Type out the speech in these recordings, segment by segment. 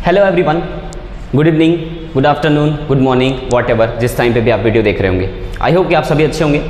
Hello everyone, good evening, good afternoon, good morning, what ever जिस time पे भी आप वीडियो देख रहे होंगे। आई होप कि आप सभी अच्छे होंगे।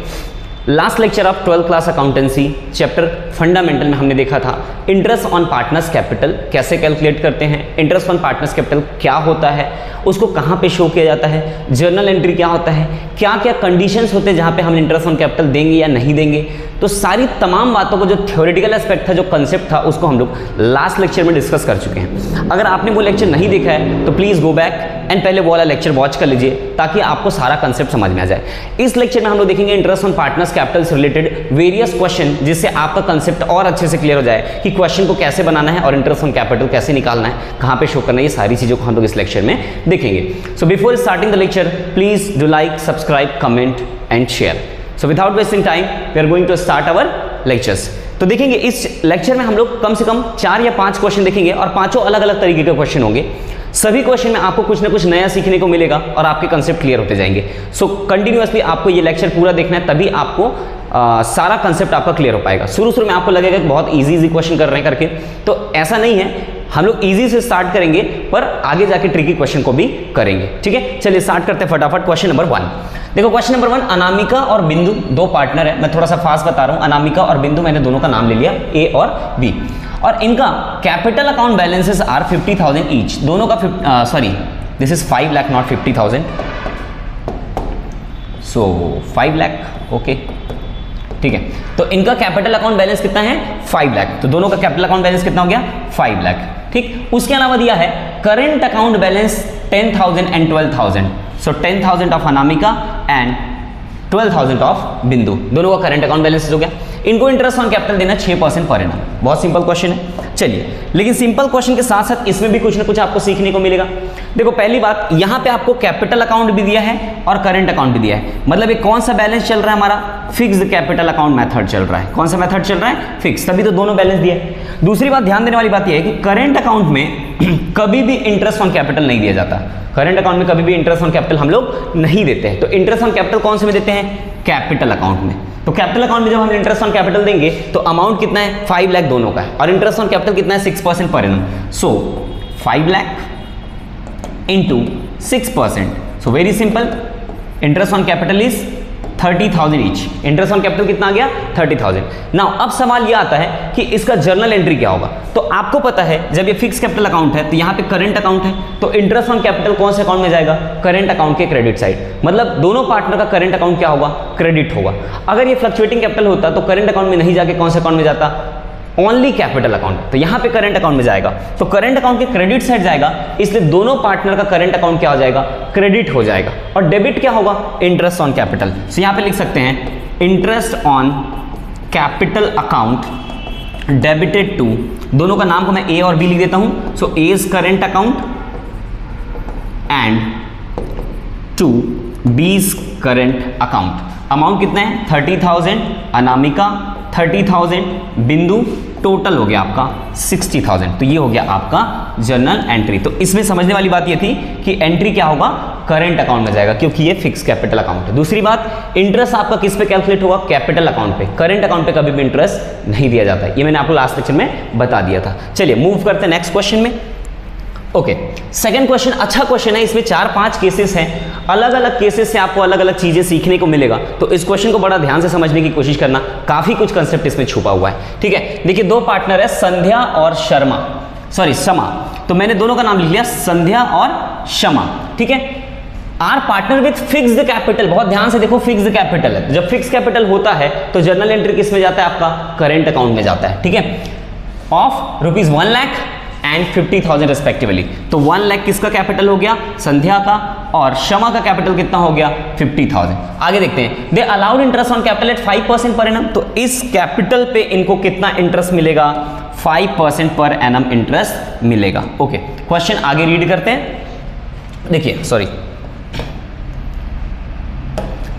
Last lecture of 12th class accountancy chapter fundamental में हमने देखा था इंटरेस्ट ऑन पार्टनर्स कैपिटल कैसे कैलकुलेट करते हैं, इंटरेस्ट ऑन पार्टनर्स कैपिटल क्या होता है, उसको कहाँ पे शो किया जाता है, जर्नल एंट्री क्या होता है, क्या क्या कंडीशंस होते हैं जहाँ पे हम इंटरेस्ट ऑन कैपिटल देंगे या नहीं देंगे। तो सारी तमाम बातों को जो थ्योरेटिकल एस्पेक्ट था, जो कंसेप्ट था, उसको हम लोग लास्ट लेक्चर में डिस्कस कर चुके हैं। अगर आपने वो लेक्चर नहीं देखा है तो प्लीज़ गो बैक एंड पहले वो वाला लेक्चर वॉच कर लीजिए ताकि आपको सारा कंसेप्ट समझ में आ जाए। इस लेक्चर में हम लोग देखेंगे इंटरेस्ट ऑन पार्टनर्स कैपिटल से रिलेटेड वेरियस क्वेश्चन, जिससे आपका कंसेप्ट और अच्छे से क्लियर हो जाए कि क्वेश्चन को कैसे बनाना है और इंटरेस्ट ऑन कैपिटल कैसे निकालना है, कहाँ पे शो करना है, ये सारी चीज़ों को हम लोग इस लेक्चर में देखेंगे। So before starting the lecture please do like, subscribe, comment and share. So without wasting time we are going to start our lectures. तो देखेंगे इस लेक्चर में हम लोग कम से कम 4 या 5 क्वेश्चन देखेंगे और पांचों अलग अलग तरीके के क्वेश्चन होंगे। सभी क्वेश्चन में आपको कुछ ना कुछ नया सीखने को मिलेगा और आपके कंसेप्ट क्लियर होते जाएंगे। सो कंटिन्यूअसली आपको ये लेक्चर पूरा देखना है, तभी आपको सारा कंसेप्ट आपका क्लियर हो पाएगा। शुरू में आपको लगेगा कि बहुत इजी क्वेश्चन कर रहे हैं करके, तो ऐसा नहीं है। हम लोग इजी से स्टार्ट करेंगे पर आगे जाके ट्रिकी क्वेश्चन को भी करेंगे। ठीक है, चलिए स्टार्ट करते हैं फटाफट। क्वेश्चन नंबर 1 देखो। क्वेश्चन नंबर 1, अनामिका और बिंदु 2 पार्टनर है। मैं थोड़ा सा फास्ट बता रहा हूं। अनामिका और बिंदु, मैंने दोनों का नाम ले लिया, ए और बी, और इनका capital account balances are 50,000 each. दोनों का this is 5 lakh not 50,000, so 5 lakh. Okay ठीक है, तो इनका कैपिटल अकाउंट बैलेंस कितना है? 5 लाख। तो दोनों का कैपिटल अकाउंट बैलेंस कितना हो गया? 5 लाख। ठीक, उसके अलावा दिया है current account balance 10,000 and 12,000। So 10,000 of Anamika and 12,000 of बिंदु, दोनों का करंट अकाउंट बैलेंस हो गया। इनको इंटरेस्ट ऑन कैपिटल देना 6% पर एनम। बहुत सिंपल क्वेश्चन है। चलिए, लेकिन सिंपल क्वेश्चन के साथ साथ इसमें भी कुछ ना कुछ आपको सीखने को मिलेगा। देखो, पहली बात, यहाँ पे आपको कैपिटल अकाउंट भी दिया है और करंट अकाउंट भी दिया है। मतलब ये कौन सा बैलेंस चल रहा है? हमारा फिक्स्ड कैपिटल अकाउंट मेथड चल रहा है। कौन सा मेथड चल रहा है? फिक्स, तभी तो दोनों बैलेंस दिया है। दूसरी बात, ध्यान देने वाली बात यह है कि करंट अकाउंट में कभी भी इंटरेस्ट ऑन कैपिटल नहीं दिया जाता। करंट अकाउंट में कभी भी इंटरेस्ट ऑन कैपिटल हम लोग नहीं देते हैं। तो इंटरेस्ट ऑन कैपिटल कौन से में देते हैं? कैपिटल अकाउंट में। तो कैपिटल अकाउंट में जब हम इंटरेस्ट ऑन कैपिटल देंगे तो अमाउंट कितना है? 5 लाख दोनों का है, और इंटरेस्ट ऑन कैपिटल कितना है? 6% per annum. So 5 lakh into 6%। So very simple, interest on capital is 30,000 each. Interest on capital कितना आ गया? 30,000। नाउ अब सवाल यह आता है कि इसका जर्नल एंट्री क्या होगा। तो आपको पता है जब ये फिक्स कैपिटल अकाउंट है तो यहाँ पे करंट अकाउंट है, तो इंटरेस्ट ऑन कैपिटल कौन से अकाउंट में जाएगा? करंट अकाउंट के क्रेडिट साइड। मतलब दोनों पार्टनर का करंट अकाउंट क्या होगा? क्रेडिट होगा। अगर ये फ्लक्चुएटिंग कैपिटल होता तो करंट अकाउंट में नहीं जाके कौन से अकाउंट में जाता? Only capital account. तो यहाँ पे करंट अकाउंट में जाएगा, तो करंट अकाउंट के क्रेडिट साइड जाएगा, इसलिए दोनों पार्टनर का करंट अकाउंट क्या हो जाएगा? क्रेडिट हो जाएगा। और डेबिट क्या होगा? Interest on capital. सो यहाँ पे लिख सकते हैं interest on capital account debited to, दोनों का नाम को मैं ए और बी लिख देता हूं। So A is current account and to B is current account. Amount कितना है? 30,000 अनामिका, 30,000 बिंदु, टोटल हो गया आपका 60,000। तो ये हो गया आपका जर्नल एंट्री। तो इसमें समझने वाली बात ये थी कि एंट्री क्या होगा? करंट अकाउंट में जाएगा, क्योंकि ये फिक्स कैपिटल अकाउंट है। दूसरी बात, इंटरेस्ट आपका किस पे कैलकुलेट होगा? कैपिटल अकाउंट पे। करंट अकाउंट पे कभी भी इंटरेस्ट नहीं दिया जाता है, ये मैंने आपको लास्ट लेक्चर में बता दिया था। चलिए मूव करते हैं नेक्स्ट क्वेश्चन में। ओके, सेकंड क्वेश्चन अच्छा क्वेश्चन है। इसमें 4-5 केसेस हैं, अलग अलग केसेस से आपको अलग अलग चीजें सीखने को मिलेगा। तो इस क्वेश्चन को बड़ा ध्यान से समझने की कोशिश करना, काफी कुछ कंसेप्ट इसमें छुपा हुआ है। ठीक है, देखिए 2 पार्टनर है, संध्या और शमा। तो मैंने दोनों का नाम लिख लिया, संध्या और शमा। ठीक है, are partner with fixed capital. बहुत ध्यान से देखो, फिक्स्ड कैपिटल है। जब फिक्स कैपिटल होता है तो जर्नल एंट्री किस में जाता है? आपका करंट अकाउंट में जाता है। ठीक है, of rupees 1 lakh and 50,000 respectively. तो 1 लाख किसका कैपिटल हो गया? संध्या का, और शमा का कैपिटल कितना हो गया? 50,000। आगे देखते हैं, they allowed interest on capital eight 5% per annum. तो इस कैपिटल पे इनको कितना इंटरेस्ट मिलेगा? 5% पर एनम इंटरेस्ट मिलेगा। ओके, क्वेश्चन आगे रीड करते हैं। देखिए,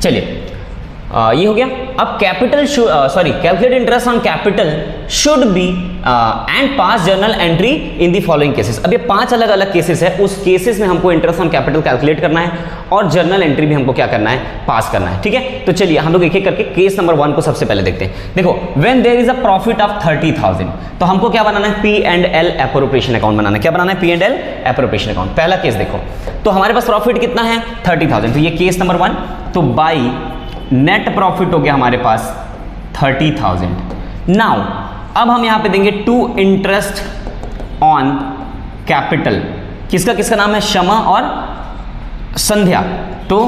चलिए ये हो गया। अब capital calculate interest on capital should be and pass journal entry in the following cases. अब ये 5 अलग अलग केसेस है, उस केसेस में हमको इंटरेस्ट ऑन कैपिटल कैलकुलेट करना है और जर्नल एंट्री भी हमको क्या करना है, पास करना है। ठीक है, तो चलिए हम लोग एक एक करके केस नंबर 1 को सबसे पहले देखते हैं। देखो, when there is a profit of 30,000, तो हमको क्या बनाना है, P&L एप्रोप्रिएशन अकाउंट बनाना है। क्या बनाना है, P&L एप्रोप्रिएशन अकाउंट। पहला केस देखो, तो हमारे पास प्रॉफिट कितना है, 30,000, तो ये केस नंबर 1। तो बाई नेट प्रॉफिट हो गया हमारे पास 30,000। नाउ अब हम यहां पे देंगे टू इंटरेस्ट ऑन कैपिटल। किसका किसका नाम है, शमा और संध्या। तो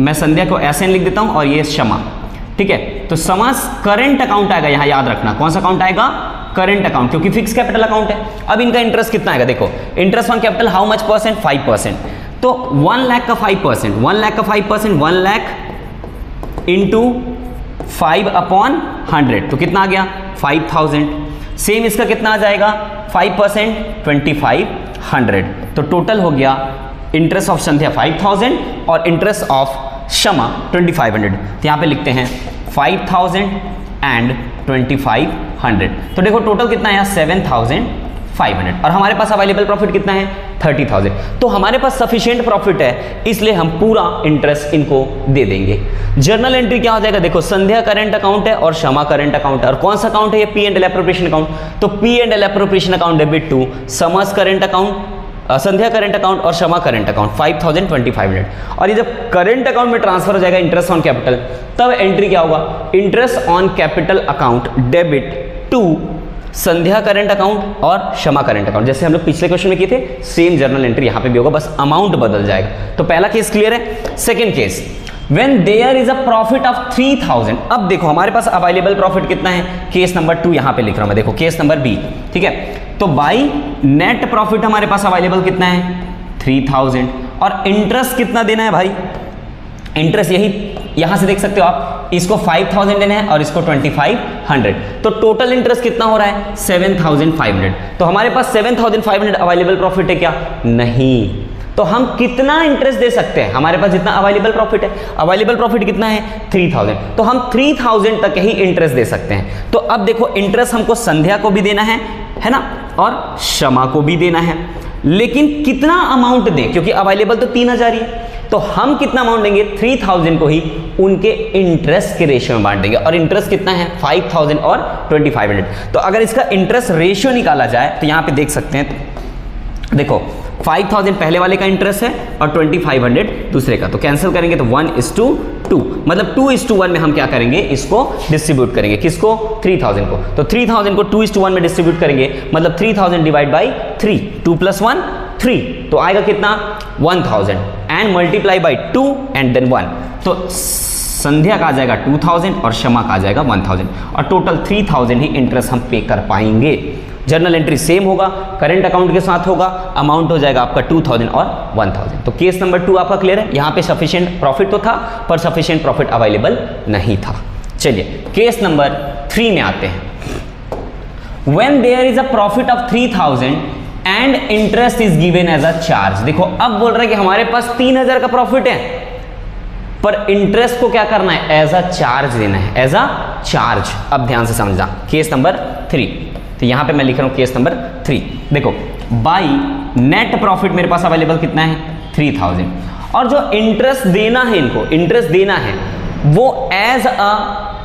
मैं संध्या को ऐसे लिख देता हूं और ये शमा। ठीक है, तो शमा करंट अकाउंट आएगा, यहां याद रखना कौन सा अकाउंट आएगा, करंट अकाउंट, क्योंकि फिक्स कैपिटल अकाउंट है। अब इनका इंटरेस्ट कितना आएगा, देखो interest on capital how much percent, 5%। तो 1 लाख का 5%, 1 लाख का 5%, 1 लाख इंटू 5/100, तो कितना आ गया, 5,000। सेम इसका कितना आ जाएगा, 5%, 2,500। तो टोटल हो गया इंटरेस्ट ऑफ संध्या 5,000 और इंटरेस्ट ऑफ शमा 2,500। तो यहां पे लिखते हैं 5,000 एंड 2,500। तो देखो टोटल कितना है, 7,500 और हमारे पास अवेलेबल प्रॉफिट कितना है, 30,000। तो हमारे पास सफिशिएंट प्रॉफिट है, इसलिए हम पूरा इंटरेस्ट इनको दे देंगे। जर्नल एंट्री क्या हो जाएगा, देखो संध्या करंट अकाउंट है और शमा करंट अकाउंट है, और कौन सा अकाउंट है ये, P&L एप्रोप्रिएशन अकाउंट। तो P&L appropriation account debit to समास current account, Sandhya current account और शमा करंट अकाउंट 5,000, 2,500। और ये जब करंट अकाउंट में ट्रांसफर हो जाएगा इंटरेस्ट ऑन कैपिटल, तब एंट्री क्या होगा, interest on capital account debit to Sandhya current account और शमा करंट अकाउंट। जैसे हम लोग पिछले क्वेश्चन में किए थे, सेम जर्नल एंट्री यहां पे भी होगा, बस अमाउंट बदल जाएगा। तो पहला केस क्लियर है। Second case, when there is a profit of 3,000। अब देखो हमारे पास अवेलेबल प्रॉफिट कितना है, केस नंबर 2 यहां पे लिख रहा हूं मैं, देखो केस नंबर बी। ठीक है, तो बाई नेट प्रॉफिट हमारे पास अवेलेबल कितना है, 3,000 और इंटरेस्ट कितना देना है भाई, इंटरेस्ट यही यहां से देख सकते हो आप, इसको 5,000 देना है और इसको 2,500। तो टोटल इंटरेस्ट कितना हो रहा है, 7,500। तो हमारे पास 7,500 अवेलेबल प्रॉफिट है क्या, नहीं। तो हम कितना इंटरेस्ट दे सकते हैं, हमारे पास जितना अवेलेबल प्रॉफिट है, अवेलेबल प्रॉफिट कितना है 3,000, तो हम 3,000 तक ही इंटरेस्ट दे सकते हैं। तो अब देखो इंटरेस्ट हमको संध्या को भी देना है ना, और शमा को भी देना है, लेकिन कितना अमाउंट दें, क्योंकि अवेलेबल तो 3,000 ही है। तो हम कितना अमाउंट देंगे, 3,000 को ही उनके इंटरेस्ट के रेशियो में बांट देंगे। और इंटरेस्ट कितना है, 5,000 और 2,500। तो अगर इसका इंटरेस्ट रेशियो निकाला जाए तो यहां पे देख सकते हैं, देखो 5,000 पहले वाले का इंटरेस्ट है और 2,500 दूसरे का, तो कैंसिल करेंगे तो 1:2, मतलब 2:1 में हम क्या करेंगे, इसको डिस्ट्रीब्यूट करेंगे, किसको, 3,000 को। तो 3,000 को 2:1 में डिस्ट्रीब्यूट करेंगे, मतलब 3,000 डिवाइड बाई 3, 2 + 1 3, तो आएगा कितना 1,000 and multiply by 2 and then 1। तो संध्या का आ जाएगा 2,000 और शमा का आ जाएगा 1,000 और टोटल 3,000 ही इंटरेस्ट हम पे कर पाएंगे। जर्नल एंट्री सेम होगा, करंट अकाउंट के साथ होगा, अमाउंट हो जाएगा आपका 2,000 और 1,000। तो केस नंबर 2 आपका क्लियर है। यहां पे सफिशिएंट प्रॉफिट तो था पर सफिशिएंट प्रॉफिट अवेलेबल नहीं था। चलिए केस नंबर 3 में आते हैं। When there is a profit of 3,000 and interest is given as a charge. देखो अब बोल रहा है कि हमारे पास 3,000 का प्रॉफिट है, पर इंटरेस्ट को क्या करना है, एज अ चार्ज देना है, एज अ चार्ज। अब ध्यान से समझना, केस नंबर 3, तो यहां पे मैं लिख रहा हूं केस नंबर 3। देखो बाई नेट प्रॉफिट मेरे पास अवेलेबल कितना है, 3,000, और जो इंटरेस्ट देना है, इनको इंटरेस्ट देना है वो एज अ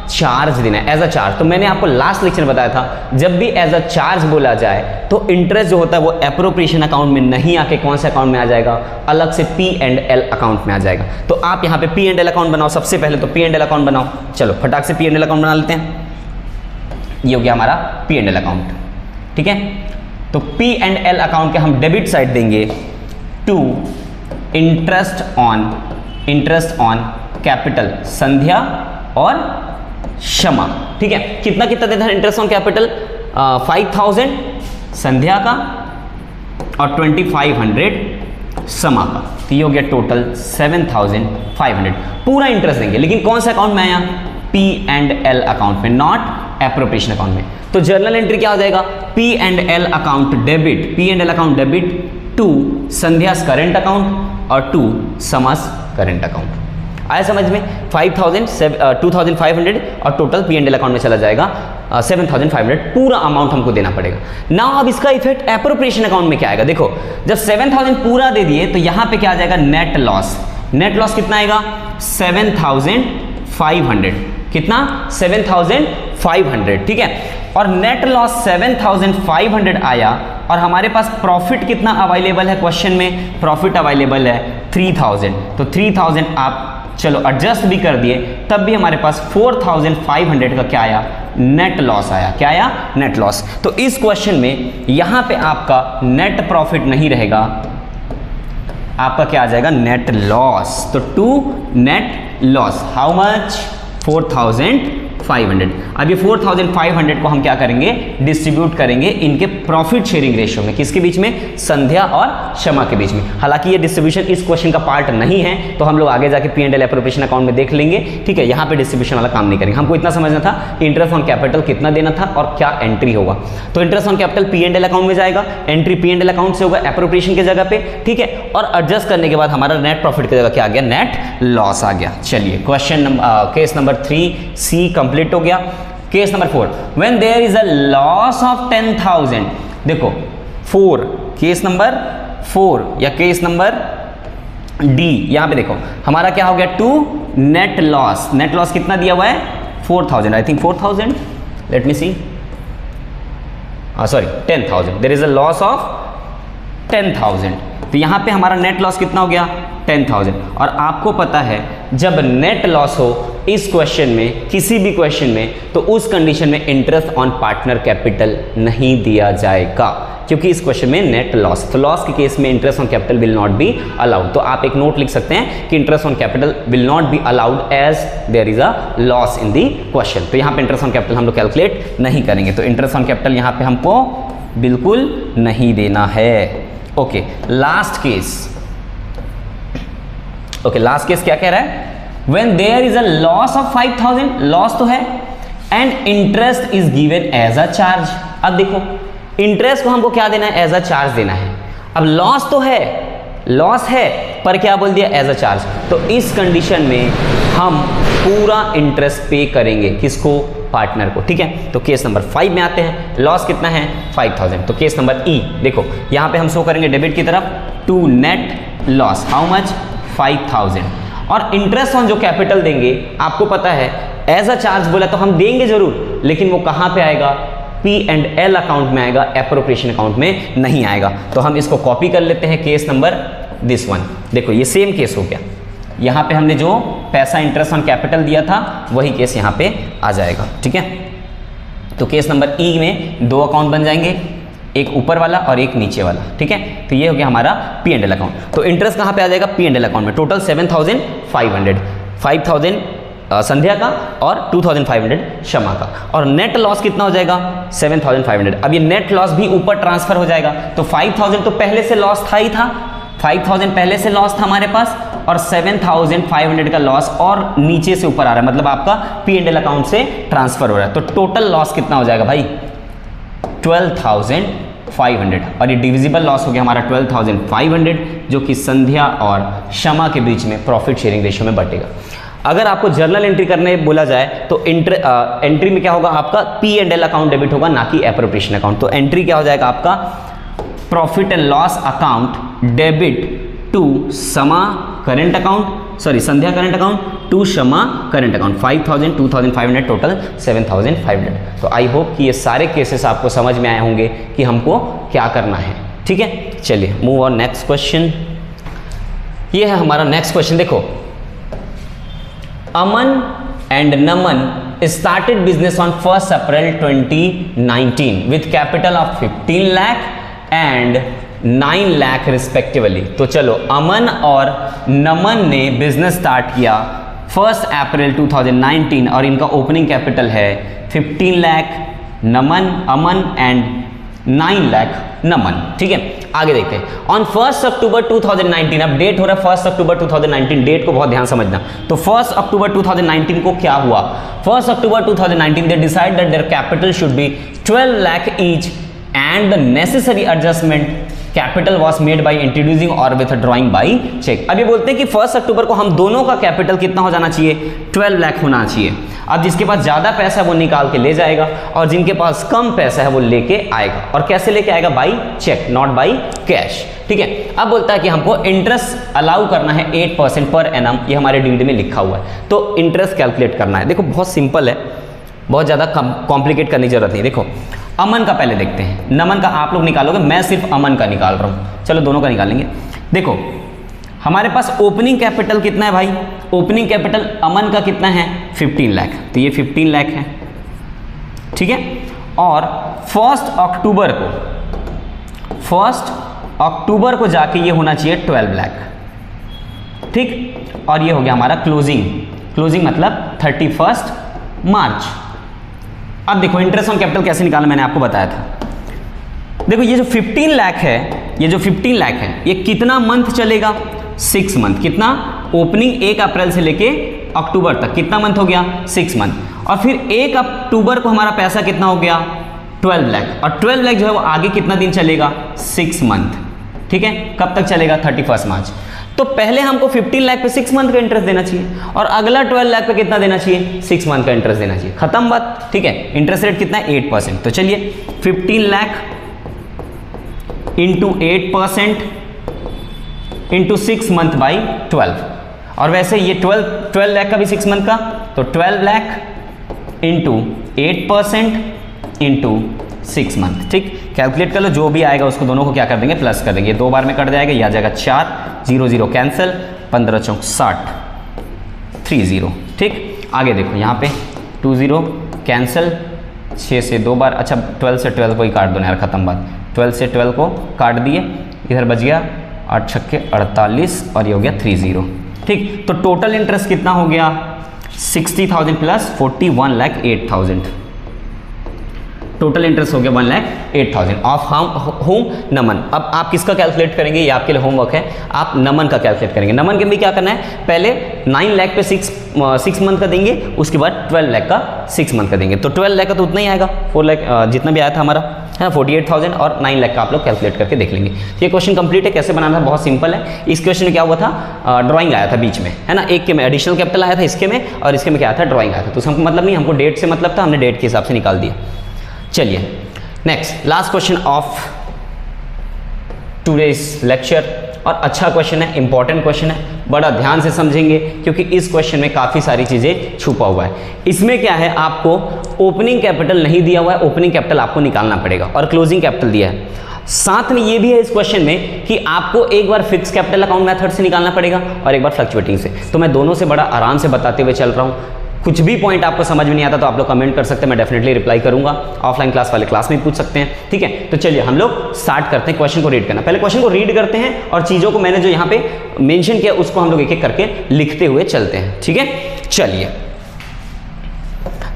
चार्ज देना है, एज अ चार्ज। तो मैंने आपको लास्ट लेक्चर में बताया था, जब भी एज अ चार्ज बोला जाए तो इंटरेस्ट जो होता है वो एप्रोप्रिएशन अकाउंट में नहीं आके कौन से अकाउंट में आ जाएगा, अलग से P&L अकाउंट में आ जाएगा। तो आप यहाँ पे P&L अकाउंट बनाओ, सबसे पहले तो P&L अकाउंट बनाओ। चलो फटाक से P&L अकाउंट बना लेते हैं। ये हो गया हमारा P&L अकाउंट, ठीक है। तो P&L अकाउंट के हम डेबिट साइड देंगे टू इंटरेस्ट ऑन कैपिटल संध्या और शमा, ठीक है। कितना कितना देता है इंटरेस्ट ऑन कैपिटल, 5,000 संध्या का और 2,500 शमा का, तो ये हो गया टोटल 7,500 पूरा इंटरेस्ट देंगे। लेकिन कौन सा अकाउंट में आया, P&L अकाउंट में, नॉट एप्रोप्रिएशन अकाउंट में। तो जर्नल एंट्री क्या हो जाएगा, P&L account debit to Sandhya's current account और टू समास करंट अकाउंट। आया समझ में? 2500 और टोटल P&L अकाउंट में चला जाएगा 7500, पूरा अमाउंट हमको देना पड़ेगा। नाउ अब इसका इफेक्ट एप्रोप्रिएशन अकाउंट में क्या आएगा? देखो जब 7000 पूरा दे दिए तो यहाँ पे क्या आ जाएगा? Net loss. नेट लॉस कितना आएगा? 7500। कितना? 7500, ठीक है। और नेट लॉस 7500 आया और हमारे पास प्रॉफिट कितना अवेलेबल है? क्वेश्चन में प्रॉफिट अवेलेबल है 3000, तो 3000 आप चलो एडजस्ट भी कर दिए, तब भी हमारे पास 4500 का क्या आया? नेट लॉस आया। क्या आया? Net loss. तो इस क्वेश्चन में यहां पे आपका नेट प्रॉफिट नहीं रहेगा, आपका क्या आ जाएगा? Net loss. तो to net loss how much? 4500। अब ये 4500 को हम क्या करेंगे? डिस्ट्रीब्यूट करेंगे इनके प्रॉफिट शेयरिंग रेशियो में। किसके बीच में? संध्या और क्षमा के बीच में। हालांकि ये डिस्ट्रीब्यूशन इस क्वेश्चन का पार्ट नहीं है, तो हम लोग आगे जाके P&L एप्रोप्रिएशन अकाउंट में देख लेंगे, ठीक है। यहाँ पे डिस्ट्रीब्यूशन वाला काम नहीं करेंगे। हमको इतना समझना था इंटरेस्ट ऑन कैपिटल कितना देना था और क्या एंट्री होगा। तो interest on capital P&L account में जाएगा, एंट्री P&L अकाउंट से होगा एप्रोप्रिएशन की जगह पे, ठीक है। और एडजस्ट करने के बाद हमारा नेट प्रॉफिट की जगह क्या आ गया? नेट लॉस आ गया। चलिए केस नंबर 3C कंप्लीट हो गया। Case number 4, when there is a loss of 10,000। देखो 4, केस नंबर 4 या केस नंबर D, यहां पे देखो हमारा क्या हो गया? To net loss. Net loss कितना दिया हुआ है? 4000, I think 4000, let me see, sorry 10,000। There is a loss of 10,000, तो यहां पे हमारा नेट लॉस कितना हो गया? 10,000। और आपको पता है जब नेट लॉस हो इस क्वेश्चन में, किसी भी क्वेश्चन में, तो उस कंडीशन में इंटरेस्ट ऑन पार्टनर कैपिटल नहीं दिया जाएगा, क्योंकि इस क्वेश्चन में नेट लॉस। तो लॉस के केस में interest on capital will not be allowed. तो आप एक नोट लिख सकते हैं कि interest on capital will not be allowed as there is a loss in the question. तो यहाँ पे इंटरेस्ट ऑन कैपिटल हम लोग कैलकुलेट नहीं करेंगे। तो इंटरेस्ट ऑन कैपिटल यहाँ पे हमको बिल्कुल नहीं देना है। Okay, last case. Okay, last case क्या कह रहा है? When there is a loss of 5000, loss तो है, and interest is given as a charge। अब देखो इंटरेस्ट को हमको क्या देना है? एज अ चार्ज देना है। अब लॉस तो है, लॉस है, पर क्या बोल दिया? As a charge. तो इस कंडीशन में हम पूरा इंटरेस्ट पे करेंगे, किसको? पार्टनर को, ठीक है। तो केस नंबर 5 में आते हैं। लॉस कितना है? 5000। तो केस नंबर E, देखो यहां पे हम शो करेंगे डेबिट की तरफ, to net loss how much? 5000। और इंटरेस्ट ऑन जो कैपिटल देंगे, आपको पता है एज अ चार्ज बोला तो हम देंगे जरूर, लेकिन वो कहां पे आएगा? P&L अकाउंट में आएगा, एप्रोप्रिएशन अकाउंट में नहीं आएगा। तो हम इसको कॉपी कर लेते हैं, केस नंबर दिस वन। देखो ये सेम केस हो गया, यहां पे हमने जो पैसा इंटरेस्ट ऑन कैपिटल दिया था वही केस यहां पे आ जाएगा, ठीक है। तो केस नंबर E में 2 अकाउंट बन जाएंगे, एक ऊपर वाला और एक नीचे वाला, ठीक है। तो ये हो गया हमारा P&L अकाउंट। तो इंटरेस्ट कहां पे आ जाएगा? P&L अकाउंट में। टोटल 7500, 5000 संध्या का और 2500 क्षमा का। और नेट लॉस कितना हो जाएगा? 7500। अब ये नेट लॉस भी ऊपर ट्रांसफर हो जाएगा। तो 5000 तो पहले से लॉस था ही था, 5000 पहले से लॉस था हमारे पास, और 7500 का लॉस और नीचे से ऊपर आ रहा है, मतलब आपका P&L अकाउंट से ट्रांसफर हो रहा है। तो टोटल लॉस कितना हो जाएगा भाई? 12,500। और ये डिविजिबल लॉस हो गया हमारा 12,500, जो कि संध्या और क्षमा के बीच में प्रॉफिट शेयरिंग रेशियो में बटेगा। अगर आपको जर्नल एंट्री करने बोला जाए तो एंट्री में क्या होगा? आपका P&L अकाउंट डेबिट होगा, ना कि एप्रोप्रिएशन अकाउंट। तो एंट्री क्या हो जाएगा आपका? Profit and loss account debit to समा current account, sorry Sandhya current account, to Kshama current account. 5000, 2500, total 7500। तो आई होप कि ये सारे केसेस आपको समझ में आए होंगे कि हमको क्या करना है, ठीक है। चलिए मूव ऑन नेक्स्ट क्वेश्चन। ये है हमारा नेक्स्ट क्वेश्चन। देखो, Aman and Naman started business on 1st April 2019 with capital of 15 lakh and 9 lakh respectively. तो चलो अमन और नमन ने बिजनेस स्टार्ट किया 1 अप्रैल 2019 और इनका ओपनिंग कैपिटल है 15 लाख अमन एंड 9 लाख नमन, ठीक है। आगे देखते हैं। ऑन 1 अक्टूबर 2019, अब डेट हो रहा है 1 अक्टूबर 2019, डेट को बहुत ध्यान समझना। तो 1 अक्टूबर 2019 को क्या हुआ? 1 अक्टूबर 2019 they decide that their capital should be 12 lakh each and the necessary adjustment capital was made by introducing और विथ ड्रॉइंग बाई चेक। अब ये बोलते हैं कि 1 अक्टूबर को हम दोनों का कैपिटल कितना हो जाना चाहिए, 12 लाख होना चाहिए। अब जिसके पास ज्यादा पैसा है वो निकाल के ले जाएगा और जिनके पास कम पैसा है वो लेके आएगा। और कैसे लेके आएगा, by cheque, not by cash. ठीक है, अब बोलता है कि हमको इंटरेस्ट अलाउ करना है 8% पर एनम, ये हमारे डीड में लिखा हुआ है। तो इंटरेस्ट कैलकुलेट करना है। देखो बहुत सिंपल है, बहुत ज़्यादा कॉम्प्लिकेट करने की जरूरत नहीं। देखो अमन का पहले देखते हैं, नमन का आप लोग निकालोगे, मैं सिर्फ अमन का निकाल रहा हूँ। चलो दोनों का निकालेंगे। देखो हमारे पास ओपनिंग कैपिटल कितना है भाई, ओपनिंग कैपिटल अमन का कितना है 15 लाख, तो ये 15 लाख है। ठीक है, और 1 अक्टूबर को जाके ये होना चाहिए 12 लाख। ठीक, और ये हो गया हमारा क्लोजिंग मतलब 31 मार्च। अब देखो इंटरेस्ट ऑन कैपिटल कैसे निकालना मैंने आपको बताया था। देखो ये जो 15 लाख है, ये कितना मंथ चलेगा, 6 मंथ। कितना, ओपनिंग 1 अप्रैल से लेके अक्टूबर तक कितना मंथ हो गया, 6 मंथ। और फिर 1 अक्टूबर को हमारा पैसा कितना हो गया, 12 लाख। और 12 लाख जो है वो आगे कितना दिन चलेगा, 6 मंथ। ठीक है, कब तक चलेगा, 31 मार्च। तो पहले हमको 15 लाख पे 6 मंथ का इंटरेस्ट देना चाहिए और अगला 12 लाख पे कितना देना चाहिए, 6 मंथ का इंटरेस्ट देना चाहिए। खत्म बात। ठीक है, इंटरेस्ट रेट कितना है, 8%। तो चलिए 15 lakh into 8% into 6 month by 12। और वैसे ये 12 लाख का भी 6 मंथ का, तो 12 लाख इंटू 8% इंटू 6 मंथ। ठीक, कैलकुलेट कर लो, जो भी आएगा उसको दोनों को क्या कर देंगे, प्लस कर देंगे। 2 बार में कट जाएगा, ये आ जाएगा 4, 0 0 कैंसिल, 15 चौक 60, 30। ठीक, आगे देखो यहाँ पे 2 0 कैंसिल, 6 से 2 बार, अच्छा 12 से 12 को ही काट दो ना यार, खत्म बात। 12 से 12 को काट दिए, इधर बच गया 8 छक्के 48 और ये हो गया 30। ठीक, तो टोटल इंटरेस्ट कितना हो गया, 60,000 प्लस 41,08,000। टोटल इंटरेस्ट हो गया 1,08,000 ऑफ होम नमन। अब आप किसका कैलकुलेट करेंगे, ये आपके लिए होमवर्क है, आप नमन का कैलकुलेट करेंगे। नमन के भी क्या करना है, पहले 9 लाख पे 6 मंथ का देंगे, उसके बाद 12 लाख का 6 मंथ का देंगे। तो 12 लाख का तो उतना ही आएगा, 4 लाख जितना भी आया था हमारा है ना, 48,000 और 9 लाख का आप लोग कैलकुलेट करके देख लेंगे। ये क्वेश्चन कंप्लीट है। कैसे बनाना है, बहुत सिंपल है। इस क्वेश्चन में क्या हुआ था, ड्राइंग आया था बीच में, है ना, एक के में एडिशनल कैपिटल आया था इसके में, और इसके में क्या आया था, ड्राइंग आया था। तो हमको मतलब नहीं, हमको डेट से मतलब था, हमने डेट के हिसाब से निकाल दिया। चलिए next, last question of today's lecture, और अच्छा क्वेश्चन है, इंपॉर्टेंट क्वेश्चन है, बड़ा ध्यान से समझेंगे क्योंकि इस क्वेश्चन में काफी सारी चीजें छुपा हुआ है। इसमें क्या है, आपको ओपनिंग कैपिटल नहीं दिया हुआ है, ओपनिंग कैपिटल आपको निकालना पड़ेगा, और क्लोजिंग कैपिटल दिया है। साथ में ये भी है इस क्वेश्चन में कि आपको एक बार फिक्स कैपिटल अकाउंट मेथड से निकालना पड़ेगा और एक बार फ्लक्चुएटिंग से। तो मैं दोनों से बड़ा आराम से बताते हुए चल रहा हूँ। कुछ भी पॉइंट आपको समझ में नहीं आता तो आप लोग कमेंट कर सकते हैं, मैं डेफिनेटली रिप्लाई करूंगा। ऑफलाइन क्लास वाले क्लास में पूछ सकते हैं। ठीक है, तो चलिए हम लोग स्टार्ट करते हैं क्वेश्चन को रीड करना। पहले क्वेश्चन को रीड करते हैं और चीज़ों को मैंने जो यहाँ पे मेंशन किया उसको हम लोग एक एक करके लिखते हुए चलते हैं। ठीक है, चलिए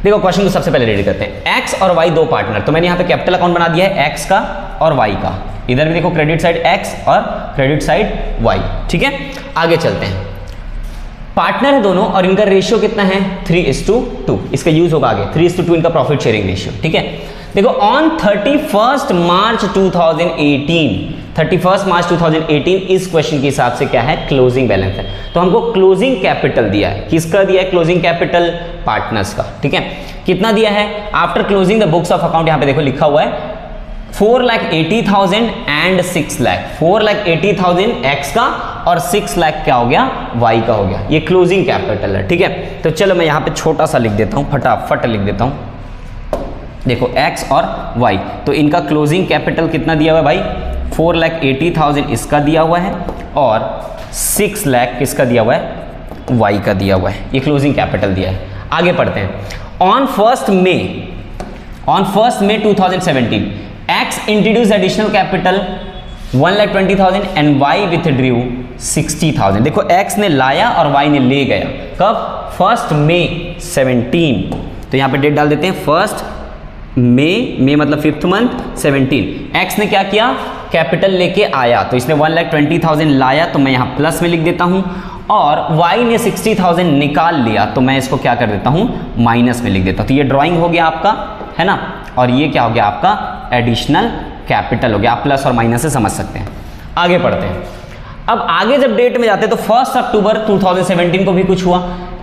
देखो क्वेश्चन को सबसे पहले रीड करते हैं। एक्स और वाई दो पार्टनर, तो मैंने यहाँ पे कैपिटल अकाउंट बना दिया है एक्स का और वाई का। इधर भी देखो क्रेडिट साइड एक्स और क्रेडिट साइड वाई। ठीक है, आगे चलते हैं। पार्टनर है दोनों और इनका रेशियो कितना है, 3:2। इसका यूज होगा आगे, 3:2 इनका प्रॉफिट शेयरिंग रेशियो। ठीक है, देखो ऑन 31 मार्च 2018, 31 मार्च 2018 इस क्वेश्चन के हिसाब से क्या है, क्लोजिंग बैलेंस है। तो हमको क्लोजिंग कैपिटल दिया है, किसका दिया है, क्लोजिंग कैपिटल पार्टनर्स का। ठीक है, कितना दिया है, after closing the books of account, यहाँ पे देखो लिखा हुआ है 4,80,000 एंड 6 लाख। 4,80,000 एक्स का और 6 लाख क्या हो गया, वाई का हो गया। ये क्लोजिंग कैपिटल है। ठीक है, तो चलो मैं यहाँ पे छोटा सा लिख देता हूँ, फटाफट लिख देता हूँ। देखो एक्स और वाई, तो इनका क्लोजिंग कैपिटल कितना दिया हुआ है भाई, 4,80,000 इसका दिया हुआ है और 6 लाख किसका दिया हुआ है, वाई का दिया हुआ है। ये क्लोजिंग कैपिटल दिया है। आगे पढ़ते हैं। On 1 May 2017 X introduced additional capital 1,20,000 and Y withdrew 60,000। देखो X ने लाया और Y ने ले गया कब, 1 मई 17। तो यहाँ पे डेट डाल देते हैं 1 मई मतलब 5th मंथ 17। X ने क्या किया, कैपिटल लेके आया, तो इसने 1,20,000 लाया, तो मैं यहाँ प्लस में लिख देता हूँ, और Y ने 60,000 निकाल लिया, तो मैं इसको क्या कर देता हूँ, माइनस में लिख देता हूँ। तो ये ड्राइंग हो गया आपका, है ना, और ये क्या हो गया आपका एडिशनल कैपिटल हो गया। आप प्लस और माइनस से समझ सकते हैं। आगे पढ़ते हैं। अब आगे जब डेट में जाते हैं तो 1 अक्टूबर 2017 को भी कुछ हुआ।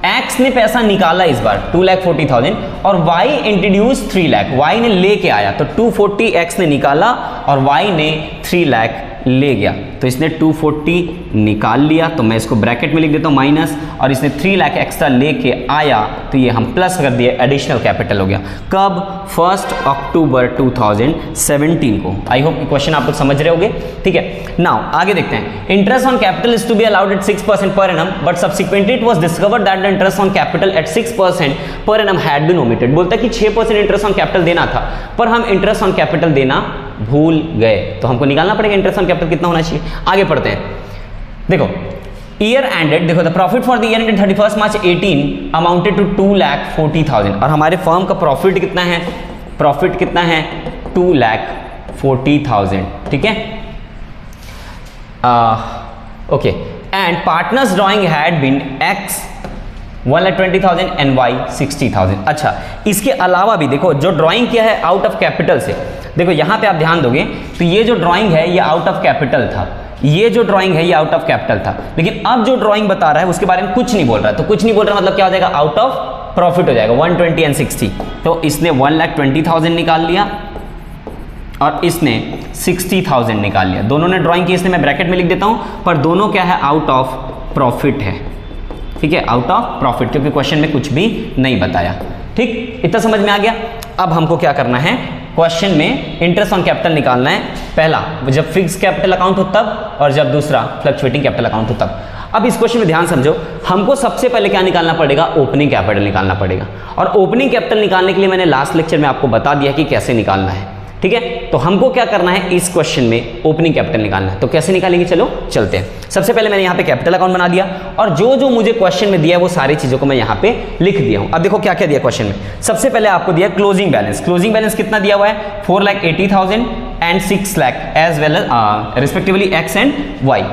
एक्स ने पैसा निकाला इस बार 2,40,000 और वाई इंट्रोड्यूस 3 लाख, वाई ने लेके आया, तो 240 एक्स ने निकाला और वाई ने 3 लाख ले गया। तो इसने 240 निकाल लिया, तो मैं इसको ब्रैकेट में लिख देता हूँ माइनस, और इसने 3 लाख एक्स्ट्रा लेके आया तो ये हम प्लस कर दिए, एडिशनल कैपिटल हो गया। कब? 1 अक्टूबर 2017 को। आई होप क्वेश्चन आप लोग समझ रहे होगे। ठीक है, नाउ आगे देखते हैं। Interest on capital is to be allowed at 6% per annum, but subsequently it was discovered that the interest on capital at 6% per annum had been omitted. बोलता है कि 6% इंटरेस्ट ऑन कैपिटल देना था, पर हम इंटरेस्ट ऑन कैपिटल देना भूल गए, तो हमको निकालना पड़ेगा इंटरेस्ट ऑन कैपिटल कितना होना चाहिए। आगे पढ़ते हैं। देखो, ईयर एंडेड, देखो the profit for the year ended 31 March 18 amounted to 2,40,000, और हमारे फर्म का प्रॉफिट कितना है? प्रॉफिट कितना है? 2,40,000। ठीक है, okay. And partners drawing had been X 1,20,000 and Y 60,000। अच्छा, इसके अलावा भी देखो जो ड्राइंग किया है आउट ऑफ कैपिटल से, देखो यहां पे आप ध्यान दोगे तो ये जो ड्राइंग है ये आउट ऑफ कैपिटल था, ये जो ड्राइंग है ये आउट ऑफ कैपिटल था, लेकिन अब जो ड्राइंग बता रहा है उसके बारे में कुछ नहीं बोल रहा है। तो कुछ नहीं बोल रहा मतलब क्या हो जाएगा? आउट ऑफ प्रॉफिट हो जाएगा। 120 एंड 60, तो इसने 1,20,000 निकाल लिया और इसने 60,000 निकाल लिया। दोनों ने ड्राइंग की, इसने मैं ब्रैकेट में लिख देता हूं, पर दोनों क्या है? आउट ऑफ प्रॉफिट है। ठीक है, आउट ऑफ प्रॉफिट, क्योंकि क्वेश्चन में कुछ भी नहीं बताया। ठीक, इतना समझ में आ गया। अब हमको क्या करना है? क्वेश्चन में इंटरेस्ट ऑन कैपिटल निकालना है। पहला जब फिक्स कैपिटल अकाउंट हो तब, और जब दूसरा फ्लक्चुएटिंग कैपिटल अकाउंट हो तब। अब इस क्वेश्चन में ध्यान समझो, हमको सबसे पहले क्या निकालना पड़ेगा? ओपनिंग कैपिटल निकालना पड़ेगा। और ओपनिंग कैपिटल निकालने के लिए मैंने लास्ट लेक्चर में आपको बता दिया कि कैसे निकालना है। ठीक है, तो हमको क्या करना है? इस क्वेश्चन में ओपनिंग कैपिटल निकालना है। तो कैसे निकालेंगे? चलो चलते हैं। सबसे पहले मैंने यहाँ पे कैपिटल अकाउंट बना दिया, और जो जो मुझे क्वेश्चन में दिया है वो सारी चीजों को मैं यहाँ पे लिख दिया हूँ। अब देखो क्या क्या दिया क्वेश्चन में। सबसे पहले आपको दिया क्लोजिंग बैलेंस। क्लोजिंग बैलेंस कितना दिया हुआ है? 4,80,000 and 6 lakh as well respectively X and Y.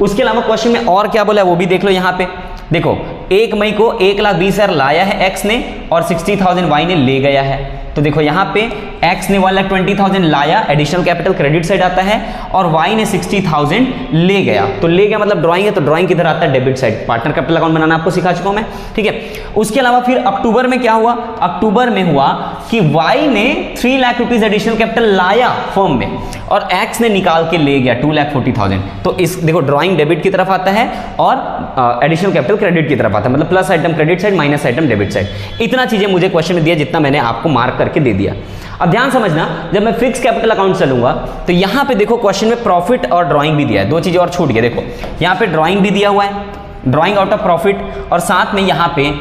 उसके अलावा क्वेश्चन में और क्या बोला है वो भी देख लो। यहाँ पे देखो 1 मई को 1,20,000 लाया है एक्स ने और 60,000 वाई ने ले गया है। तो देखो यहाँ पे एक्स ने 1,20,000 लाया, एडिशनल कैपिटल क्रेडिट साइड आता है, और वाई ने 60,000 ले गया। तो ले गया मतलब ड्राइंग है, तो ड्राइंग किधर आता है? Debit side. Partner capital account बनाना आपको सिखा चुका हूं मैं। ठीक है, उसके अलावा फिर अक्टूबर में क्या हुआ? अक्टूबर में हुआ कि वाई ने 3 लाख रुपीज एडिशनल कैपिटल लाया फर्म में, और एक्स ने निकाल के ले गया 2,40,000। तो इस देखो ड्राइंग डेबिट की तरफ आता है और एडिशनल कैपिटल क्रेडिट की तरफ आता है, मतलब plus item credit side, minus item debit side. इतना चीजें मुझे क्वेश्चन में दिया जितना मैंने आपको मार्क करके दे दिया। अब ध्यान समझना, जब मैं फिक्स कैपिटल अकाउंट चलूंगा तो यहां पे देखो क्वेश्चन में प्रॉफिट और ड्राइंग भी दिया है। दो चीजें और छूट गई। देखो यहां पे ड्राइंग भी दिया हुआ है, ड्राइंग आउट ऑफ प्रॉफिट, और साथ में यहां पे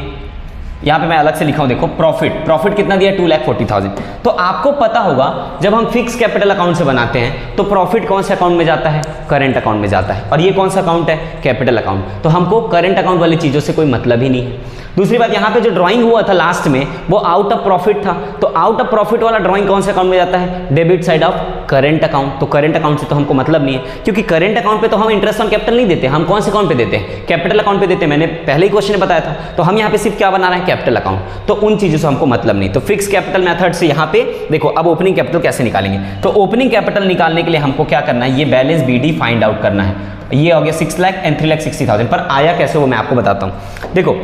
मैं अलग से लिखा हूं। देखो प्रॉफिट कितना दिया? 2,40,000। तो आपको पता होगा जब हम फिक्स कैपिटल अकाउंट से बनाते हैं तो प्रॉफिट कौन से अकाउंट में जाता है? करंट अकाउंट में जाता है। और ये कौन सा अकाउंट है? Capital account. तो हमको करंट अकाउंट वाली चीजों से कोई मतलब ही नहीं है। दूसरी बात, यहाँ पे जो ड्राइंग हुआ था लास्ट में वो आउट ऑफ प्रॉफिट था, तो आउट ऑफ प्रॉफिट वाला ड्राइंग कौन से अकाउंट में जाता है? Debit side of current account. तो करंट अकाउंट से तो हमको मतलब नहीं है, क्योंकि करंट अकाउंट पे तो हम इंटरेस्ट ऑन कैपिटल नहीं देते। हम कौन से अकाउंट पे देते हैं? कैपिटल अकाउंट पे देते हैं। मैंने पहले ही क्वेश्चन में बताया था। तो हम यहाँ पे सिर्फ क्या बना रहे हैं? Capital account. तो उन चीजों से हमको मतलब नहीं। तो फिक्स कैपिटल मेथड से यहाँ पे देखो, अब ओपनिंग कैपिटल कैसे निकालेंगे? तो ओपनिंग कैपिटल निकालने के लिए हमको क्या करना है? ये बैलेंस बीडी फाइंड आउट करना है। ये हो गया 6 लाख एंड 3,60,000। पर आया कैसे वो मैं आपको बताता हूँ। देखो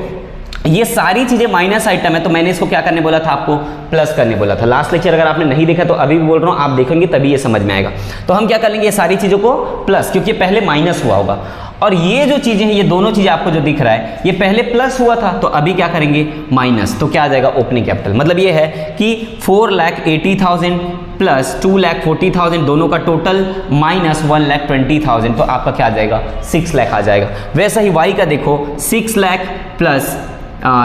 ये सारी चीजें माइनस आइटम है, तो मैंने इसको क्या करने बोला था? आपको प्लस करने बोला था। लास्ट लेक्चर अगर आपने नहीं देखा तो अभी भी बोल रहा हूं, आप देखेंगे तभी ये समझ में आएगा। तो हम क्या कर लेंगे? ये सारी चीजों को प्लस, क्योंकि पहले माइनस हुआ होगा, और ये जो चीजें हैं, ये दोनों चीजें आपको जो दिख रहा है ये पहले प्लस हुआ था, तो अभी क्या करेंगे? माइनस। तो क्या आ जाएगा? Opening capital. मतलब ये है कि 4,80,000 प्लस 2,40,000 दोनों का टोटल माइनस 1,20,000, तो आपका क्या आ जाएगा? 6 लाख आ जाएगा। वैसा ही वाई का देखो, 6 लाख प्लस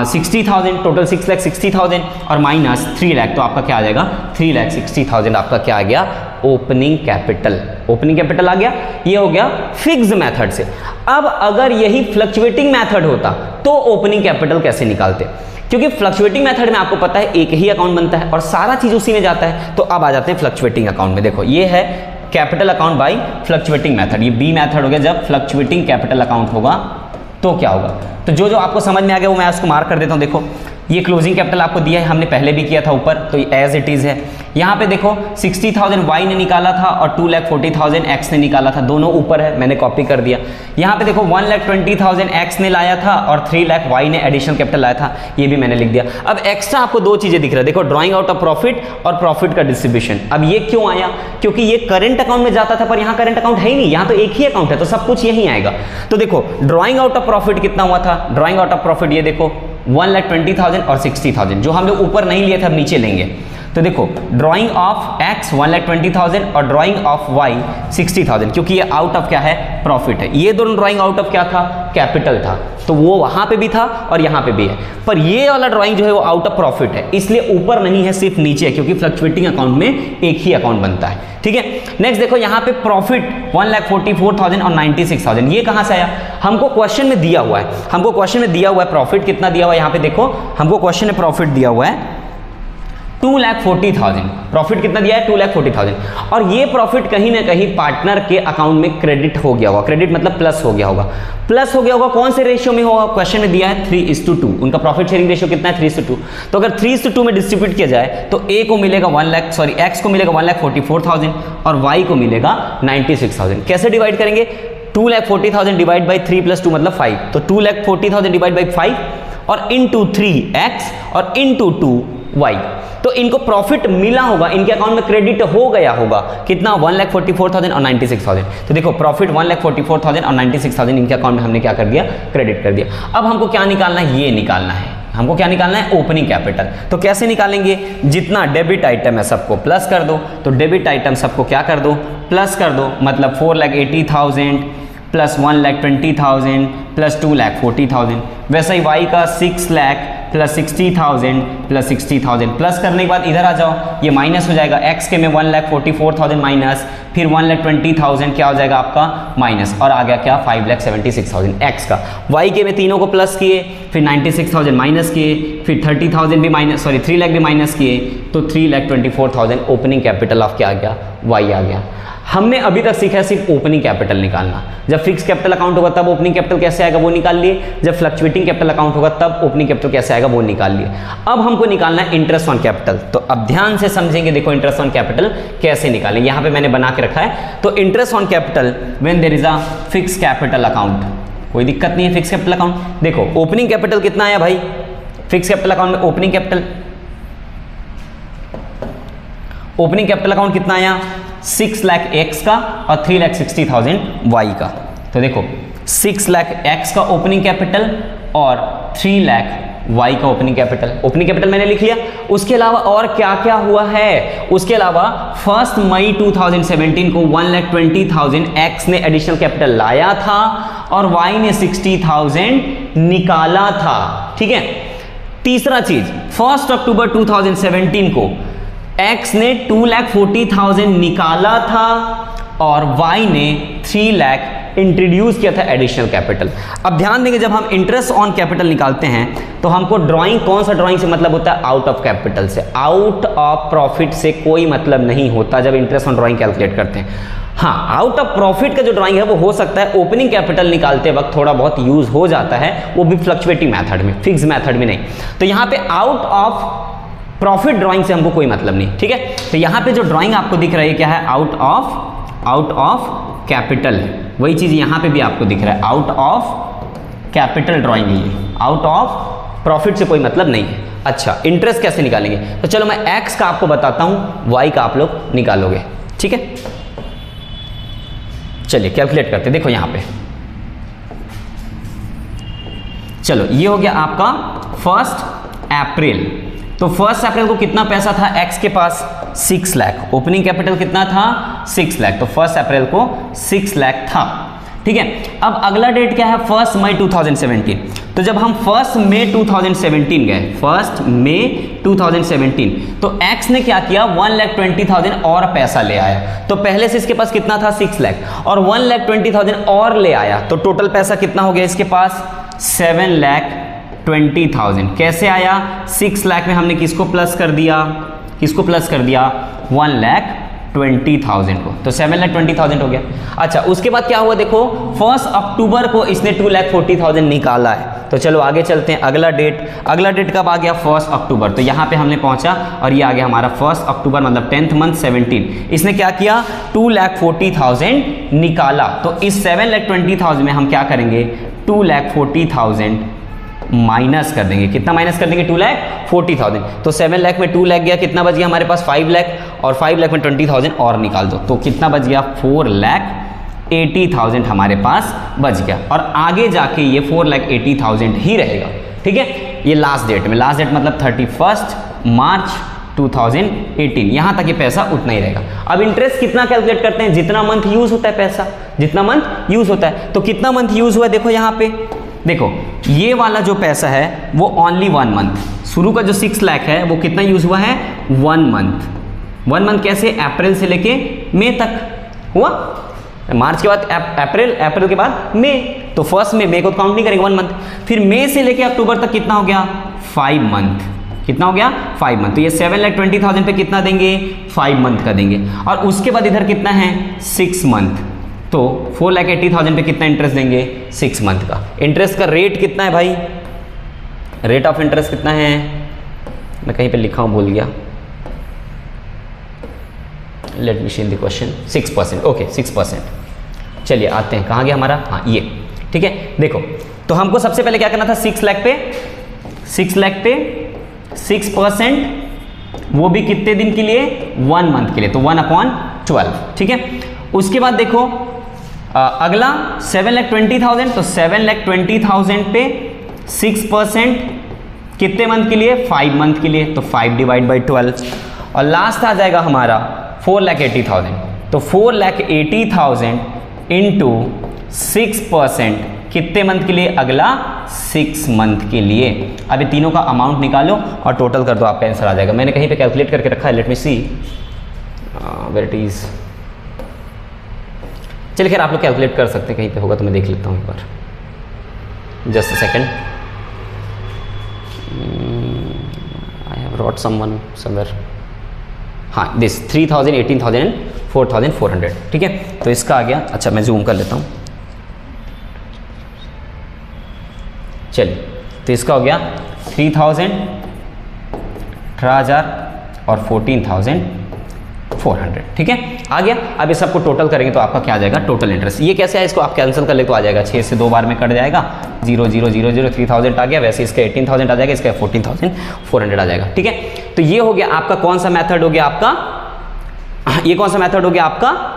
60,000, टोटल 6,60,000 और माइनस 3 लाख, तो आपका क्या आ जाएगा? 3,60,000 आपका क्या आ गया? Opening capital. ओपनिंग कैपिटल आ गया। ये हो गया फिक्स्ड मेथड से। अब अगर यही फ्लक्चुएटिंग मेथड होता तो ओपनिंग कैपिटल कैसे निकालते? क्योंकि फ्लक्चुएटिंग मेथड में आपको पता है एक ही अकाउंट बनता है और सारा चीज उसी में जाता है। तो अब आ जाते हैं फ्लक्चुएटिंग अकाउंट में। देखो ये है capital account by fluctuating method. ये बी मेथड हो गया। जब फ्लक्चुएटिंग कैपिटल अकाउंट होगा तो क्या होगा? तो जो जो आपको समझ में आ गया वो मैं उसको मार्क कर देता हूं। देखो ये क्लोजिंग कैपिटल आपको दिया है, हमने पहले भी किया था ऊपर, तो एज इट इज है। यहाँ पे देखो 60,000 वाई ने निकाला था और 2,40,000 एक्स ने निकाला था, दोनों ऊपर है, मैंने कॉपी कर दिया। यहाँ पे देखो 1,20,000 एक्स ने लाया था और 3 लाख वाई ने एडिशनल कैपिटल लाया था, ये भी मैंने लिख दिया। अब एक्स्ट्रा आपको दो चीजें दिख रहा है, देखो ड्रॉइंग आउट ऑफ प्रॉफिट और प्रॉफिट का डिस्ट्रीब्यूशन। अब ये क्यों आया? क्योंकि ये करंट अकाउंट में जाता था, पर यहाँ करंट अकाउंट है ही नहीं, यहाँ तो एक ही अकाउंट है, तो सब कुछ यही आएगा। तो देखो ड्रॉइंग आउट ऑफ प्रॉफिट कितना हुआ था, ड्रॉइंग आउट ऑफ प्रॉफिट ये देखो 1,20,000 और 60,000, जो हम लोग ऊपर नहीं लिए थे अब नीचे लेंगे। तो देखो ड्रॉइंग ऑफ एक्स 1,20,000 और ड्रॉइंग ऑफ वाई 60,000, क्योंकि ये आउट ऑफ क्या है, प्रॉफिट है। ये दोनों ड्रॉइंग आउट ऑफ क्या था, कैपिटल था, तो वो वहां पे भी था और यहां पे भी है। पर ये वाला ड्रॉइंग जो है वो आउट ऑफ प्रॉफिट है, इसलिए ऊपर नहीं है, सिर्फ नीचे है, क्योंकि फ्लक्चुएटिंग अकाउंट में एक ही अकाउंट बनता है। ठीक है, नेक्स्ट देखो यहाँ पे प्रॉफिट 1,44,000 और 96,000, ये कहां से आया? हमको क्वेश्चन में दिया हुआ है, हमको क्वेश्चन में दिया हुआ है प्रॉफिट कितना दिया हुआ है, यहाँ पे देखो हमको क्वेश्चन में प्रॉफिट दिया हुआ है 2,40,000, प्रॉफिट कितना दिया है, 2,40,000, और ये प्रॉफिट कहीं ना कहीं पार्टनर के अकाउंट में क्रेडिट हो गया होगा, क्रेडिट मतलब प्लस हो गया होगा, प्लस हो गया होगा, कौन से रेशियो में होगा? क्वेश्चन में दिया है 3:2, उनका प्रॉफिट शेयरिंग रेशियो कितना है, 3:2। तो अगर 3:2 में डिस्ट्रीब्यूट किया जाए तो ए को मिलेगा एक्स को मिलेगा 1,44,000 और वाई को मिलेगा 96,000। कैसे डिवाइड करेंगे? 2,40,000 डिवाइड बाई 3 + 2 मतलब 5, तो 2,40,000 डिवाइड बाई 5 और इंटू 3x और इंटू 2y। तो इनको प्रॉफिट मिला होगा, इनके अकाउंट में क्रेडिट हो गया होगा, कितना? 1,44,000 और 96,000। तो देखो प्रॉफिट 1,44,000 और 96,000 इनके अकाउंट में हमने क्या कर दिया, क्रेडिट कर दिया। अब हमको क्या निकालना है, ये निकालना है, हमको क्या निकालना है, ओपनिंग कैपिटल। तो कैसे निकालेंगे? जितना डेबिट आइटम है सबको प्लस कर दो, तो डेबिट आइटम सबको क्या कर दो, प्लस कर दो, मतलब 4,80,000 प्लस 1,20,000 प्लस 2,40,000। वैसे ही वाई का 6 लाख प्लस 60,000 प्लस 60,000, प्लस करने के बाद इधर आ जाओ, ये माइनस हो जाएगा, एक्स के में 1,44,000 माइनस, फिर 1,20,000 क्या हो जाएगा आपका माइनस, और आ गया क्या, 5,76,000 एक्स का। वाई के में तीनों को प्लस किए, फिर 96,000 माइनस किए, फिर 30,000 भी माइनस, 3 लाख भी माइनस किए, तो 3,24,000 ओपनिंग कैपिटल ऑफ क्या आ गया, वाई आ गया। हमने अभी तक सीखा है सिर्फ ओपनिंग कैपिटल निकालना, जब फिक्स कैपिटल अकाउंट होगा तब ओपनिंग कैपिटल कैसे आएगा वो निकाल लिए, जब फ्लक्चुएटिंग कैपिटल अकाउंट होगा तब ओपनिंग कैपिटल कैसे आएगा वो निकाल लिए। अब हमको निकालना है इंटरेस्ट ऑन कैपिटल, तो अब ध्यान से समझेंगे, देखो इंटरेस्ट ऑन कैपिटल कैसे निकालें, यहाँ पे मैंने बना के रखा है। तो interest on capital when there is a fix capital account, कोई दिक्कत नहीं है फिक्स कैपिटल अकाउंट। देखो ओपनिंग कैपिटल कितना आया भाई, फिक्स कैपिटल अकाउंट में ओपनिंग कैपिटल अकाउंट कितना आया, 6 लाख एक्स का और 3,60,000 वाई का। तो देखो 6 लाख एक्स का ओपनिंग कैपिटल और 3 लाख वाई का ओपनिंग कैपिटल मैंने लिख लिया। उसके अलावा और क्या क्या हुआ है, उसके अलावा 1 मई 2017 को 1,20,000 एक्स ने एडिशनल कैपिटल लाया था और वाई ने 60,000 निकाला था। ठीक है, तीसरा चीज 1 अक्टूबर 2017 को एक्स ने 2,40,000 निकाला था और वाई ने 3 लाख इंट्रोड्यूस किया था एडिशनल कैपिटल। अब ध्यान देंगे, जब हम इंटरेस्ट ऑन कैपिटल निकालते हैं तो हमको ड्राइंग, कौन सा ड्राइंग से मतलब होता है, आउट ऑफ कैपिटल से, आउट ऑफ प्रॉफिट से कोई मतलब नहीं होता जब इंटरेस्ट ऑन ड्राइंग कैलकुलेट करते हैं। हाँ, आउट ऑफ प्रॉफिट का जो ड्राइंग है वो हो सकता है ओपनिंग कैपिटल निकालते वक्त थोड़ा बहुत यूज हो जाता है, वो भी फ्लक्चुएटिंग मेथड में, फिक्स मेथड में नहीं। तो यहाँ पे आउट ऑफ प्रॉफिट ड्राइंग से हमको कोई मतलब नहीं। ठीक है, तो यहाँ पे जो ड्राइंग आपको दिख रहा है क्या है, आउट ऑफ कैपिटल, वही चीज यहाँ पे भी आपको दिख रहा है, आउट ऑफ कैपिटल ड्राइंग है ये, आउट ऑफ प्रॉफिट से कोई मतलब नहीं है। अच्छा, इंटरेस्ट कैसे निकालेंगे, तो चलो मैं एक्स का आपको बताता हूं, वाई का आप लोग निकालोगे। ठीक है, चलिए कैलकुलेट करते, देखो यहां पे, चलो ये हो गया आपका 1 अप्रैल। तो 1 अप्रैल को कितना पैसा था एक्स के पास, 6 लाख, ओपनिंग कैपिटल कितना था, 6 लाख, तो 1 अप्रैल को 6 लाख था। ठीक है, अब अगला डेट क्या है, 1 मई 2017। तो जब हम 1 मई 2017 गए, 1 मई 2017, तो एक्स ने क्या किया, 1,20,000 और पैसा ले आया। तो पहले से इसके पास कितना था, 6 लाख, और 1,20,000 और ले आया, तो टोटल पैसा कितना हो गया इसके पास, 7,20,000। कैसे आया, 6 लाख में हमने किसको प्लस कर दिया, 1,20,000 को, तो 7,20,000 हो गया। अच्छा, उसके बाद क्या हुआ, देखो 1 अक्टूबर को इसने 2,40,000 निकाला है, तो चलो आगे चलते हैं। अगला डेट कब आ गया? 1 अक्टूबर। तो यहाँ पे हमने पहुँचा और ये आ गया हमारा 1 अक्टूबर, मतलब 10th मंथ 17। इसने क्या किया? 2,40,000 निकाला। तो इस 7,20,000 में हम क्या करेंगे? 2,40,000 माइनस कर देंगे। कितना माइनस कर देंगे? 2,40,000। तो 7 लाख में 2 लाख गया, कितना बच गया हमारे पास? 5 लाख, और 5 लाख में 20,000 और निकाल दो तो कितना बच गया? 4,80,000 हमारे पास बच गया। और आगे जाके ये 4,80,000 ही रहेगा। ठीक है, ये लास्ट डेट में, लास्ट डेट मतलब 31 मार्च 2018, यहाँ तक ये पैसा उतना ही रहेगा। अब इंटरेस्ट कितना कैलकुलेट करते हैं? जितना मंथ यूज होता है पैसा, जितना मंथ यूज होता है। तो कितना मंथ यूज हुआ है देखो यहाँ पे, देखो ये वाला जो पैसा है वो ओनली 1 मंथ, शुरू का जो 6 लाख है वो कितना यूज हुआ है? 1 मंथ। 1 मंथ कैसे? अप्रैल से लेके मई तक हुआ, मार्च के बाद अप्रैल, अप्रैल के बाद मई, तो फर्स्ट में मई को काउंट नहीं करेंगे 1 मंथ। फिर मई से लेके अक्टूबर तक कितना हो गया? 5 मंथ। कितना हो गया? 5 मंथ। तो ये 7,20,000 पे कितना देंगे? 5 मंथ का देंगे। और उसके बाद इधर कितना है? 6 मंथ। तो 4,80,000 पे कितना इंटरेस्ट देंगे? 6 मंथ का। इंटरेस्ट का रेट कितना है भाई? रेट ऑफ इंटरेस्ट कितना है? मैं कहीं पे लिखा हूँ, भूल गया। Let me see in the question. 6%। Okay, 6%। चलिए आते हैं, कहाँ गया हमारा? हाँ ये, ठीक है। देखो तो हमको सबसे पहले क्या करना था? 6 लाख पे 6%, वो भी कितने दिन के लिए? 1 मंथ के लिए, तो 1/12। ठीक है, उसके बाद देखो अगला 7,20,000, तो 7,20,000 पे 6% कितने मंथ के लिए? 5 मंथ के लिए, तो 5/12। और लास्ट आ जाएगा हमारा 4,80,000, तो 4,80,000 इंटू 6% कितने मंथ के लिए? अगला 6 मंथ के लिए। अभी तीनों का अमाउंट निकालो और टोटल कर दो, आपका आंसर आ जाएगा। मैंने कहीं पे कैलकुलेट करके रखा है, let me see where it is. चलिए खैर आप लोग कैलकुलेट कर सकते हैं, कहीं पे होगा तो मैं देख लेता हूँ एक बार, just a second. I have wrote someone somewhere. हाँ, दिस 3,000, 18,000 एंड 4,400। ठीक है, तो इसका आ गया। अच्छा मैं जूम कर लेता हूँ। चलिए, तो इसका हो गया 3,000, 18,000 और 14,400। ठीक है, आ गया। अब ये सबको टोटल करेंगे तो आपका क्या आ जाएगा? Total interest. ये कैसे है? इसको आप कैंसिल कर ले तो आ जाएगा, 6 से 2 बार में कट जाएगा, 0 0 0 0, 3,000 आ गया। वैसे इसका 18,000 आ जाएगा, इसका 14,400 आ जाएगा। ठीक है, तो ये हो गया आपका कौन सा मेथड हो गया आपका? ये कौन सा मेथड हो गया आपका?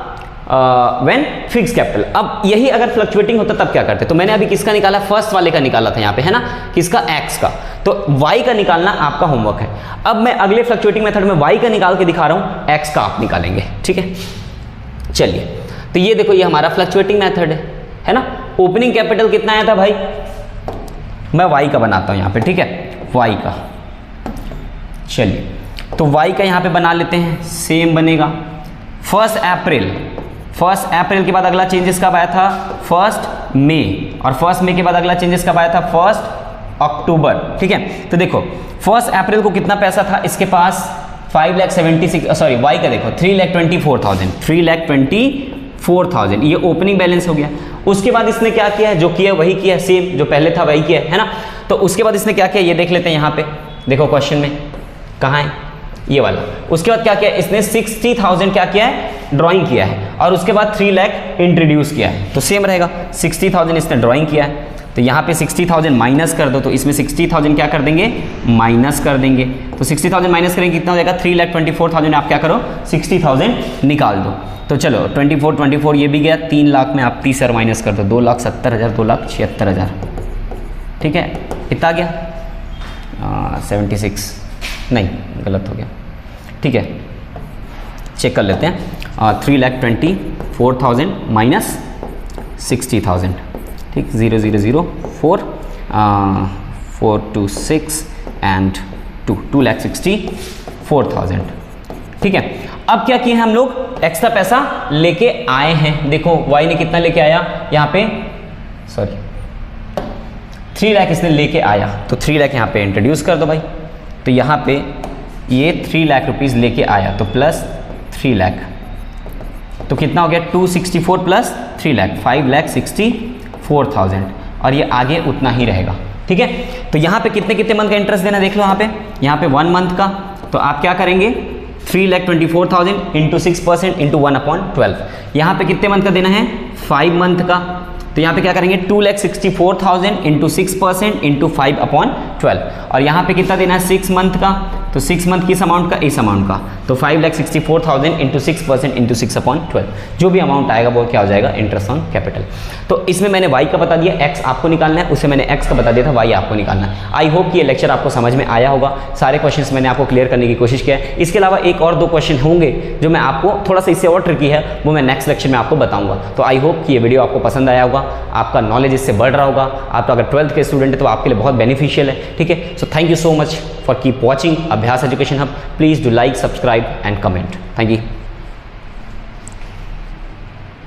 When fix capital. अब यही अगर फ्लक्चुएटिंग होता तब क्या करते? तो मैंने अभी किसका निकाला? फर्स्ट वाले का निकाला था यहाँ पे, है ना? किसका? एक्स का। तो वाई का निकालना आपका होमवर्क है। अब मैं अगले फ्लक्चुएटिंग मेथड में वाई का निकाल के दिखा रहा हूँ, एक्स का आप निकालेंगे। ठीक है, चलिए तो ये देखो, ये हमारा फ्लक्चुएटिंग मेथड है ना? ओपनिंग कैपिटल कितना आया था भाई? मैं वाई का बनाता हूँ यहाँ पे। ठीक है, वाई का। चलिए तो वाई का यहाँ पे बना लेते हैं, सेम बनेगा। 1 अप्रैल के बाद अगला चेंजेस कब आया था? 1 मई, और 1 मई के बाद अगला चेंजेस कब आया था? 1 अक्टूबर। ठीक है, तो देखो 1 अप्रैल को कितना पैसा था इसके पास? 5,76,000, सॉरी वाई का देखो 3,24,000। ये ओपनिंग बैलेंस हो गया। उसके बाद इसने क्या किया है? जो किया वही किया, सेम जो पहले था वही किया है ना? तो उसके बाद इसने क्या किया ये देख लेते हैं। यहाँ पे देखो क्वेश्चन में कहाँ है ये वाला। उसके बाद क्या किया इसने? 60,000 क्या किया है? ड्राइंग किया है, और उसके बाद 3 लाख इंट्रोड्यूस किया है। तो सेम रहेगा, 60,000 इसने ड्राइंग किया है, तो यहाँ पे 60,000 माइनस कर दो, तो इसमें 60,000 क्या कर देंगे? माइनस कर देंगे। तो 60,000 माइनस करेंगे कितना हो जाएगा? 3,24,000। आप क्या करो? 60,000 निकाल दो। तो चलो 24 ये भी गया, 3 लाख में आप 30 और माइनस कर दो, 2,70,000, 2,76,000। ठीक है, कितना आ गया? 76, नहीं गलत हो गया। ठीक है, चेक कर लेते हैं। 3,24,000 माइनस 60,000। ठीक, 0 0 0 4 4 2 6 एंड 2,64,000। ठीक है, अब क्या किए हम लोग? एक्स्ट्रा पैसा लेके आए हैं। देखो वाई ने कितना लेके आया यहाँ पे? सॉरी 3 लाख इसने लेके आया, तो 3 लाख यहाँ पे इंट्रोड्यूस कर दो भाई। तो यहाँ पे ये 3 लाख रुपीज़ लेके आया, तो प्लस 3 लाख, तो कितना हो गया? 264 प्लस 3 लाख, 5,64,000। और ये आगे उतना ही रहेगा, ठीक है। तो यहाँ पे कितने कितने मंथ का इंटरेस्ट देना देख लो, यहाँ पे 1 मंथ का, तो आप क्या करेंगे 3,24,000 इंटू 6% इंटू 1/12। यहाँ पे कितने मंथ का देना है 5 मंथ का, तो यहाँ पे क्या करेंगे 2,64,000 इंटू 6% इंटू 5/12। और यहाँ पे कितना देना है 6 मंथ का, तो 6 मंथ किस अमाउंट का, इस अमाउंट का, तो 5,64,000 इंटू 6% इंटू 6/12। जो भी अमाउंट आएगा वो क्या हो जाएगा इंटरेस्ट ऑन कैपिटल। तो इसमें मैंने y का बता दिया, x आपको निकालना है, उसे मैंने x का बता दिया था, y आपको निकालना है। आई होप कि ये लेक्चर आपको समझ में आया होगा, सारे क्वेश्चंस मैंने आपको क्लियर करने की कोशिश किया है। इसके अलावा एक और 2 क्वेश्चन होंगे जो मैं आपको थोड़ा सा इससे और ट्रिकी है, वो मैं नेक्स्ट लेक्चर में आपको बताऊंगा। तो आई होप कि ये वीडियो आपको पसंद आया होगा, आपका नॉलेज इससे बढ़ रहा होगा, आप अगर 12th के स्टूडेंट है तो आपके लिए बहुत बेनिफिशियल है, ठीक है। So thank you so much for keep watching Abhyas education hub. Please do like, subscribe and comment. Thank you.